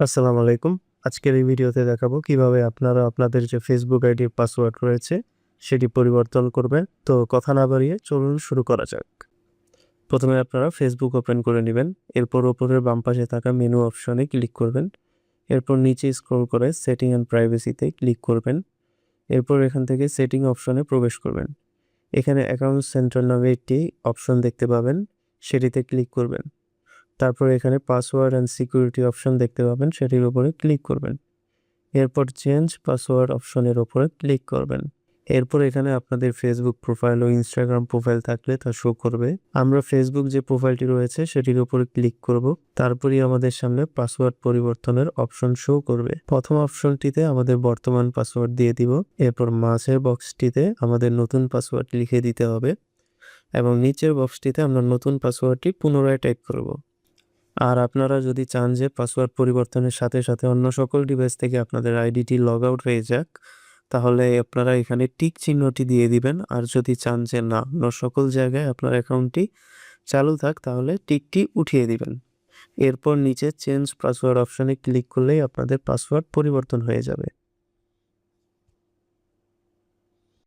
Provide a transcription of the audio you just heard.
আসসালামু আলাইকুম। আজকের এই ভিডিওতে দেখাবো কিভাবে আপনারা আপনাদের যে Facebook আইডির পাসওয়ার্ড রয়েছে সেটি পরিবর্তন করবেন। তো কথা না বাড়িয়ে চলুন শুরু করা যাক। প্রথমে আপনারা Facebook ওপেন করে নেবেন। এরপর উপরের বাম পাশে থাকা মেনু অপশনে ক্লিক করবেন। এরপর নিচে স্ক্রল করে সেটিং অ্যান্ড প্রাইভেসিতে ক্লিক করবেন। এরপর এখান থেকে সেটিং অপশনে প্রবেশ করবেন। এখানে অ্যাকাউন্ট সেন্টার নামে একটি অপশন দেখতে পাবেন, সেটিতে ক্লিক করবেন। তারপর এখানে পাসওয়ার্ড অ্যান্ড সিকিউরিটি অপশন দেখতে পাবেন, সেটির উপরে ক্লিক করবেন। এরপর চেঞ্জ পাসওয়ার্ড অপশনের উপরে ক্লিক করবেন। এরপর এখানে আপনাদের ফেসবুক প্রোফাইল ও ইনস্টাগ্রাম প্রোফাইল থাকলে তা শো করবে। আমরা ফেসবুক যে প্রোফাইলটি রয়েছে সেটির উপরে ক্লিক করব। তারপরই আমাদের সামনে পাসওয়ার্ড পরিবর্তনের অপশন শো করবে। প্রথম অপশনটিতে আমাদের বর্তমান পাসওয়ার্ড দিয়ে দিব। এরপর মাঝের বক্সটিতে আমাদের নতুন পাসওয়ার্ড লিখে দিতে হবে এবং নিচের বক্সটিতে আমরা নতুন পাসওয়ার্ডটি পুনরায় টাইপ করব। আর আপনারা যদি চান যে পাসওয়ার্ড পরিবর্তনের সাথে সাথে অন্য সকল ডিভাইস থেকে আপনাদের আইডিটি লগ আউট হয়ে যাক, তাহলে আপনারা এখানে টিক চিহ্নটি দিয়ে দিবেন। আর যদি চান যে না, অন্য সকল জায়গায় আপনার অ্যাকাউন্টটি চালু থাক, তাহলে টিকটি উঠিয়ে দিবেন। এরপর নিচে চেঞ্জ পাসওয়ার্ড অপশনে ক্লিক করলেই আপনাদের পাসওয়ার্ড পরিবর্তন হয়ে যাবে।